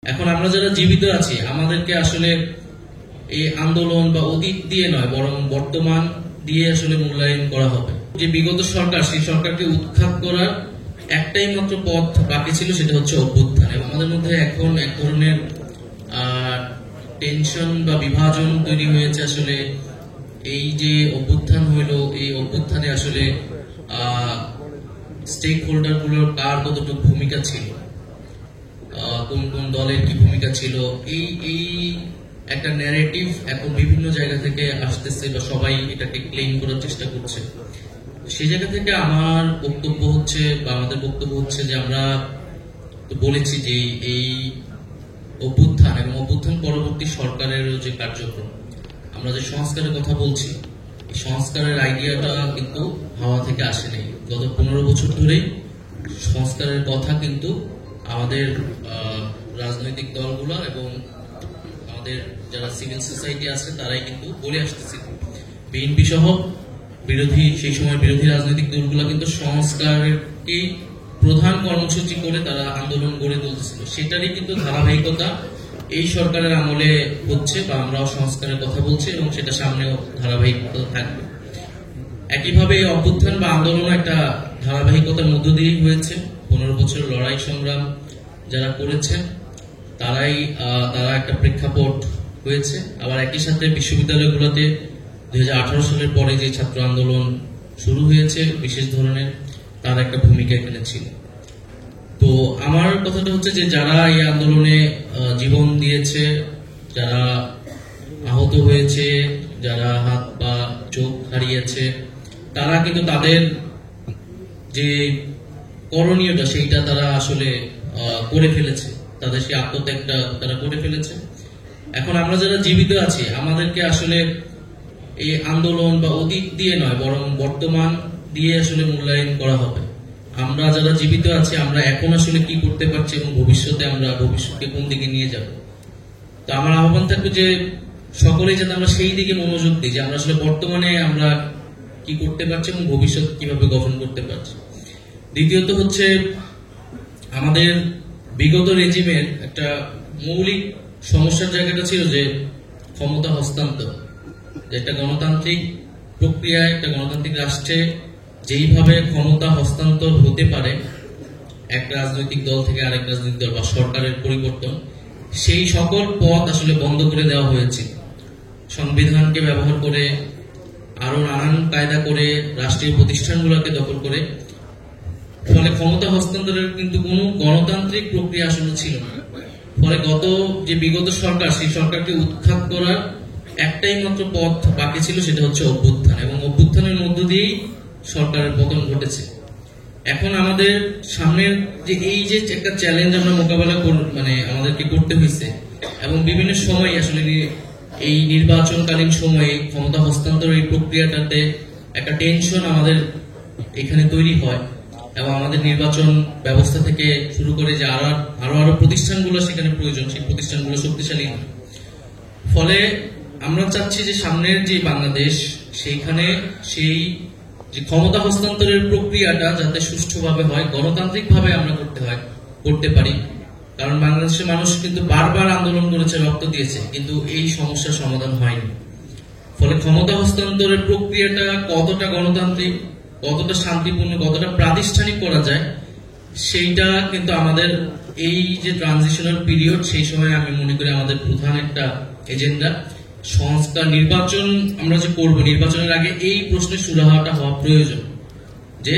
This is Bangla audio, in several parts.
এখন আমরা যারা জীবিত আছি আমাদেরকে আসলে এই আন্দোলন বা অতীত দিয়ে নয় বরং বর্তমান দিয়ে আসলে মূল্যায়ন করা হবে। যে বিগত সরকার সেই সরকারকে উৎখাত করার একটাই মাত্র পথ বাকি ছিল, সেটা হচ্ছে অভ্যুত্থান। এবং আমাদের মধ্যে এখন এক ধরনের টেনশন বা বিভাজন তৈরি হয়েছে। আসলে এই যে অভ্যুত্থান হইলো, এই অভ্যুত্থানে আসলে স্টেক হোল্ডার গুলোর কার কতটুকু ভূমিকা ছিল, কোন কোন দলের কি ভূমিকা ছিল, এই একটা ন্যারেটিভ এখন বিভিন্ন জায়গা থেকে আসতেছে বা সবাই এটাকে ক্লেম করার চেষ্টা করছে। সেই জায়গা থেকে আমার বক্তব্য হচ্ছে বা আমাদের বক্তব্য হচ্ছে যে আমরা বলেছি যে এই অভ্যুত্থান এবং অভ্যুত্থান পরবর্তী সরকারের যে কার্যক্রম, আমরা যে সংস্কারের কথা বলছি, এই সংস্কারের আইডিয়াটা কিন্তু হাওয়া থেকে আসে নাই। গত 15 বছর ধরেই সংস্কারের কথা কিন্তু আমাদের রাজনৈতিক দলগুলো এবং আমাদের যারা সিভিল সোসাইটি আছে তারাই কিন্তু বলে আসতেছিল। বিএনপি সহ সেই সময় বিরোধী রাজনৈতিক দলগুলো কিন্তু সংস্কারকেই প্রধান কর্মসূচি করে তারা আন্দোলন গড়ে তুলতেছিল। সেটারই কিন্তু ধারাবাহিকতা এই সরকারের আমলে হচ্ছে বা আমরাও সংস্কারের কথা বলছি এবং সেটা সামনেও ধারাবাহিকতা থাকবে। একইভাবে এই অভ্যুত্থান বা আন্দোলন একটা ধারাবাহিকতার মধ্য দিয়েই হয়েছে। 15 বছর লড়াই সংগ্রাম যারা করেছেন তারা একটা প্রেক্ষাপট হয়েছে। আবার একই সাথে বিশ্ববিদ্যালয়গুলোতে 2018 সালের পরে যে ছাত্র আন্দোলন শুরু হয়েছে বিশেষ ধরনের, তার একটা ভূমিকা এখানে ছিল। তো আমার কথাটা হচ্ছে যে যারা এই আন্দোলনে জীবন দিয়েছে, যারা আহত হয়েছে, যারা হাত বা চোখ হারিয়েছে, তারা কিন্তু তাদের যে করণীয়টা সেইটা তারা আসলে করে ফেলেছে, তাদের সেই আত্মত্যাগটা তারা করে ফেলেছে। এখন আমরা যারা জীবিত আছি আমাদেরকে আসলে এই আন্দোলন বা অতীত দিয়ে নয় বরং বর্তমান দিয়ে আসলে মূল্যায়ন করা হবে। আমরা যারা জীবিত আছি আমরা এখন আসলে কি করতে পারছি এবং ভবিষ্যতে আমরা ভবিষ্যৎকে কোন দিকে নিয়ে যাব। তো আমার আহ্বান থাকবে যে সকলেই যাতে আমরা সেই দিকে মনোযোগ দিই, যে আমরা আসলে বর্তমানে আমরা কি করতে পারছি এবং ভবিষ্যৎ কিভাবে গঠন করতে পারছি। দ্বিতীয়ত হচ্ছে আমাদের বিগত রেজিমের একটা মৌলিক সমস্যার জায়গাটা ছিল যে ক্ষমতা হস্তান্তর, যে একটা গণতান্ত্রিক প্রক্রিয়ায় একটা গণতান্ত্রিক রাষ্ট্রে যেইভাবে ক্ষমতা হস্তান্তর হতে পারে এক রাজনৈতিক দল থেকে আরেক রাজনৈতিক দল বা সরকারের পরিবর্তন, সেই সকল পথ আসলে বন্ধ করে দেওয়া হয়েছে। সংবিধানকে ব্যবহার করে আরো নানান কায়দা করে রাষ্ট্রীয় প্রতিষ্ঠানগুলোকে দখল করে, ফলে ক্ষমতা হস্তান্তরের কিন্তু কোনো গণতান্ত্রিক প্রক্রিয়া আসলে ছিল না। ফলে যে বিগত সরকার সেই সরকারকে উৎখাত করার একটাই মাত্র পথ বাকি ছিল, সেটা হচ্ছে অভ্যুত্থান। এবং অভ্যুত্থানের মধ্য দিয়েই সরকারের পতন ঘটেছে। এখন আমাদের সামনের যে এই যে একটা চ্যালেঞ্জ আমরা মোকাবেলা আমাদেরকে করতে হয়েছে, এবং বিভিন্ন সময় আসলে এই নির্বাচনকালীন সময়ে ক্ষমতা হস্তান্তরের এই প্রক্রিয়াটাতে একটা টেনশন আমাদের এখানে তৈরি হয় এবং আমাদের নির্বাচন ব্যবস্থা থেকে শুরু করে যে আরো প্রতিষ্ঠানগুলো সেখানে প্রয়োজন, সেই প্রতিষ্ঠানগুলো শক্তিশালী হয়। ফলে আমরা চাচ্ছি যে সামনের যে বাংলাদেশ, সেইখানে সেই যে ক্ষমতা হস্তান্তরের প্রক্রিয়াটা যাতে সুষ্ঠুভাবে হয়, গণতান্ত্রিক ভাবে আমরা করতে পারি। কারণ বাংলাদেশের মানুষ কিন্তু বারবার আন্দোলন করেছে, রক্ত দিয়েছে, কিন্তু এই সমস্যার সমাধান হয়নি। ফলে ক্ষমতা হস্তান্তরের প্রক্রিয়াটা কতটা গণতান্ত্রিক, কতটা শান্তিপূর্ণ, কতটা প্রাতিষ্ঠানিক করা যায়, সেইটা কিন্তু আমাদের এই যে ট্রানজিশনাল পিরিয়ড, সেই সময় আমি মনে করি আমাদের প্রধান একটা এজেন্ডা সংস্কার। নির্বাচন আমরা যে করব, নির্বাচনের আগে এই প্রশ্নের সুরাহাটা হওয়া প্রয়োজন যে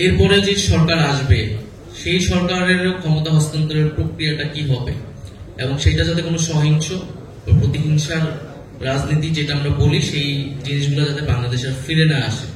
এরপরে যে সরকার আসবে সেই সরকারের ক্ষমতা হস্তান্তরের প্রক্রিয়াটা কি হবে, এবং সেটা যাতে কোনো সহিংস বা প্রতিহিংসার রাজনীতি যেটা আমরা বলি সেই জিনিসগুলো যাতে বাংলাদেশে ফিরে না আসে।